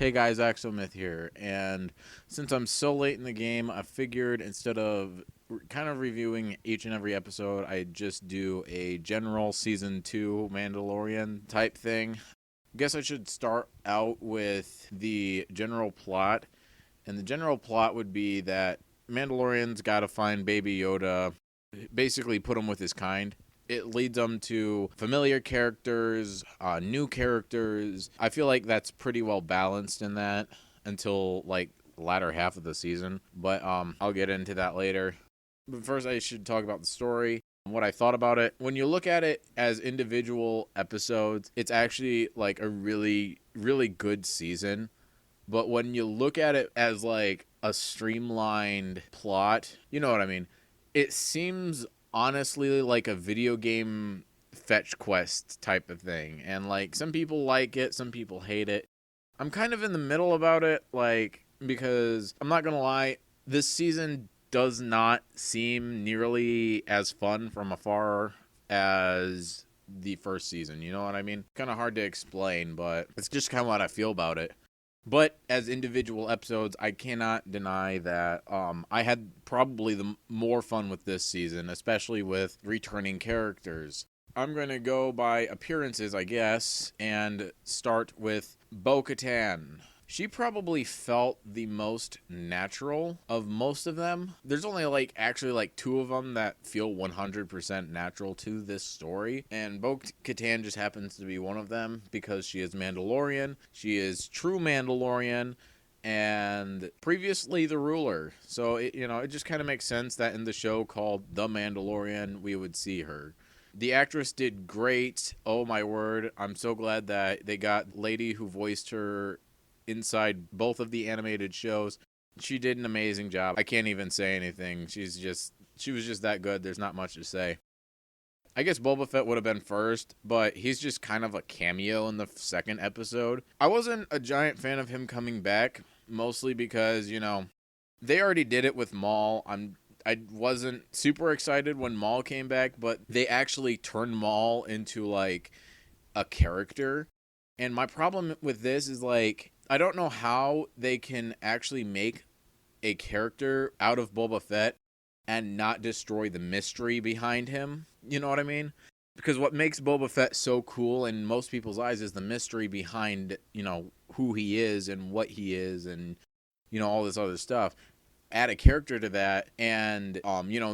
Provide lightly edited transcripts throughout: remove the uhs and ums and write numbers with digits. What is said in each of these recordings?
Hey guys, Axomyth here, and since I'm so late in the game, I figured instead of kind of reviewing each and every episode, I'd just do a general Season 2 Mandalorian type thing. Guess I should start out with the general plot, and the general plot would be that Mandalorian's gotta find Baby Yoda, basically put him with his kind. It leads them to familiar characters, new characters. I feel like that's pretty well balanced in that until like the latter half of the season. But I'll get into that later. But first, I should talk about the story. What I thought about it. When you look at it as individual episodes, it's actually like a really, really good season. But when you look at it as like a streamlined plot, you know what I mean? It seems honestly like a video game fetch quest type of thing. And like some people like it, some people hate it. I'm kind of in the middle about it, like, because I'm not gonna lie, this season does not seem nearly as fun from afar as the first season. You know what I mean? Kind of hard to explain, but it's just kind of what I feel about it. But as individual episodes, I cannot deny that I had probably the more fun with this season, especially with returning characters. I'm going to go by appearances, I guess, and start with Bo-Katan. She probably felt the most natural of most of them. There's only actually two of them that feel 100% natural to this story, and Bo-Katan just happens to be one of them because she is Mandalorian. She is true Mandalorian and previously the ruler. So it just kind of makes sense that in the show called The Mandalorian we would see her. The actress did great. Oh my word. I'm so glad that they got lady who voiced her inside both of the animated shows. She did an amazing job. I can't even say anything. She was just that good. There's not much to say. I guess Boba Fett would have been first, but he's just kind of a cameo in the second episode. I wasn't a giant fan of him coming back, mostly because, they already did it with Maul. I wasn't super excited when Maul came back, but they actually turned Maul into like a character. And my problem with this is I don't know how they can actually make a character out of Boba Fett and not destroy the mystery behind him. You know what I mean? Because what makes Boba Fett so cool in most people's eyes is the mystery behind, who he is and what he is and, all this other stuff. Add a character to that and,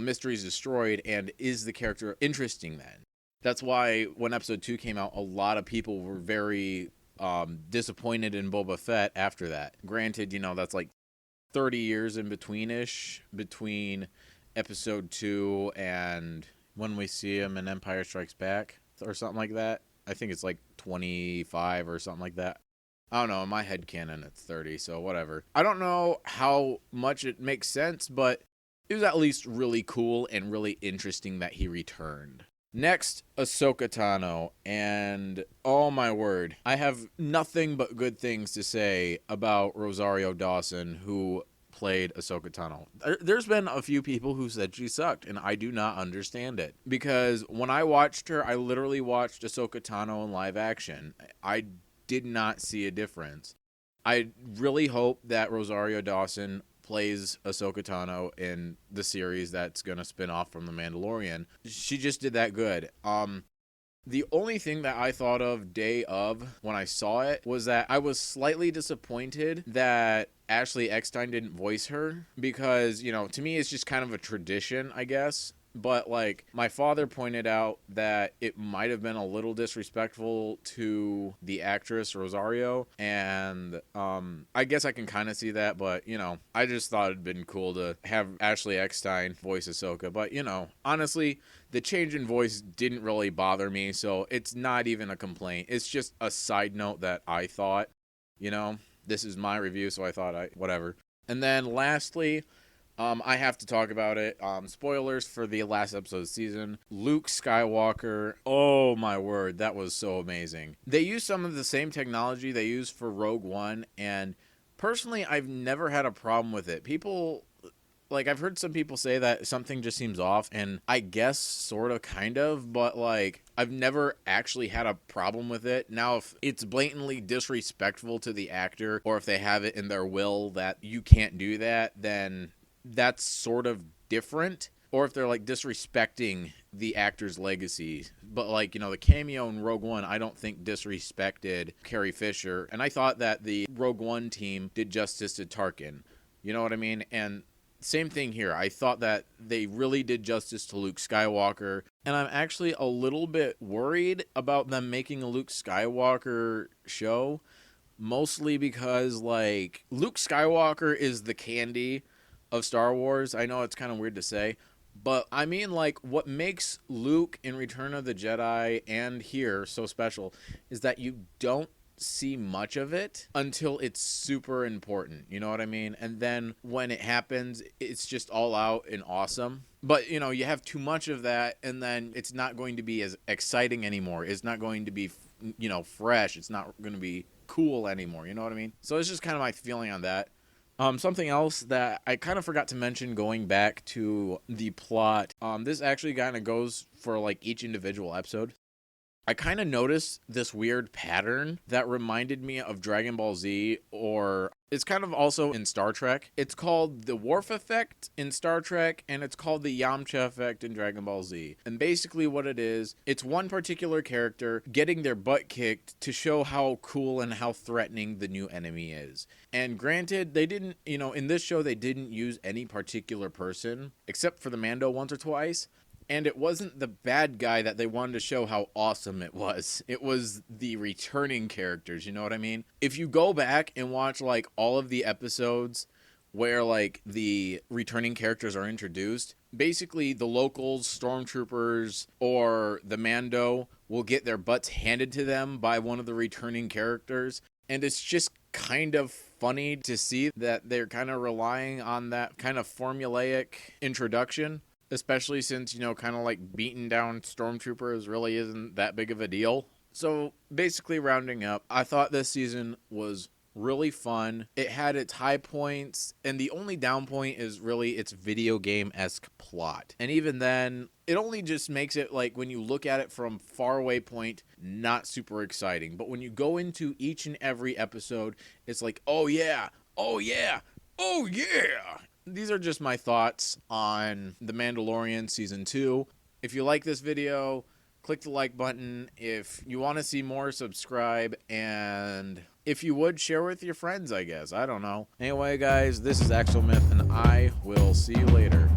mystery is destroyed, and is the character interesting then? That's why when episode 2 came out, a lot of people were very disappointed in Boba Fett after that. Granted, that's 30 years in between episode 2 and when we see him in Empire Strikes Back or something like that. I think it's 25 or something like that. I don't know, in my headcanon it's 30, so whatever. I don't know how much it makes sense, but it was at least really cool and really interesting that he returned. Next, Ahsoka Tano, and oh my word, I have nothing but good things to say about Rosario Dawson, who played Ahsoka Tano. There's been a few people who said she sucked, and I do not understand it. Because when I watched her, I literally watched Ahsoka Tano in live action. I did not see a difference. I really hope that Rosario Dawson plays Ahsoka Tano in the series that's going to spin off from The Mandalorian. She just did that good. The only thing that I thought of day of when I saw it was that I was slightly disappointed that Ashley Eckstein didn't voice her because, to me it's just kind of a tradition, I guess. But my father pointed out that it might have been a little disrespectful to the actress Rosario, and I guess I can kind of see that, but I just thought it'd been cool to have Ashley Eckstein voice Ahsoka. But honestly, the change in voice didn't really bother me, so it's not even a complaint. It's just a side note that I thought, this is my review, so I thought whatever. And then lastly, I have to talk about it. Spoilers for the last episode of the season. Luke Skywalker. Oh my word, that was so amazing. They used some of the same technology they used for Rogue One, and personally, I've never had a problem with it. People, I've heard some people say that something just seems off, and I guess sort of, kind of, but I've never actually had a problem with it. Now, if it's blatantly disrespectful to the actor, or if they have it in their will that you can't do that, then that's sort of different. Or if they're like disrespecting the actor's legacy. But like, the cameo in Rogue One, I don't think disrespected Carrie Fisher. And I thought that the Rogue One team did justice to Tarkin. You know what I mean? And same thing here. I thought that they really did justice to Luke Skywalker. And I'm actually a little bit worried about them making a Luke Skywalker show. Mostly because, like, Luke Skywalker is the candy of Star Wars. I know it's kind of weird to say. But I mean, like, what makes Luke in Return of the Jedi and here so special is that you don't see much of it until it's super important. You know what I mean? And then when it happens, it's just all out and awesome. But, you have too much of that, and then it's not going to be as exciting anymore. It's not going to be, fresh. It's not going to be cool anymore. You know what I mean? So it's just kind of my feeling on that. Something else that I kind of forgot to mention going back to the plot. This actually kind of goes for like each individual episode. I kind of noticed this weird pattern that reminded me of Dragon Ball Z, or it's kind of also in Star Trek. It's called the Worf effect in Star Trek, and it's called the Yamcha effect in Dragon Ball Z. And basically what it is, it's one particular character getting their butt kicked to show how cool and how threatening the new enemy is. And granted, they didn't, in this show, they didn't use any particular person, except for the Mando once or twice. And it wasn't the bad guy that they wanted to show how awesome it was. It was the returning characters, you know what I mean? If you go back and watch, like, all of the episodes where, like, the returning characters are introduced, basically the locals, stormtroopers, or the Mando will get their butts handed to them by one of the returning characters. And it's just kind of funny to see that they're kind of relying on that kind of formulaic introduction. Especially since, kind of like beating down stormtroopers really isn't that big of a deal. So basically rounding up, I thought this season was really fun. It had its high points, and the only down point is really its video game-esque plot. And even then, it only just makes it, like, when you look at it from faraway point, not super exciting. But when you go into each and every episode, it's like, oh yeah, oh yeah, oh yeah. These are just my thoughts on The Mandalorian Season 2. If you like this video, click the like button. If you want to see more, subscribe. And if you would, share with your friends, I guess. I don't know. Anyway, guys, this is Axel Myth, and I will see you later.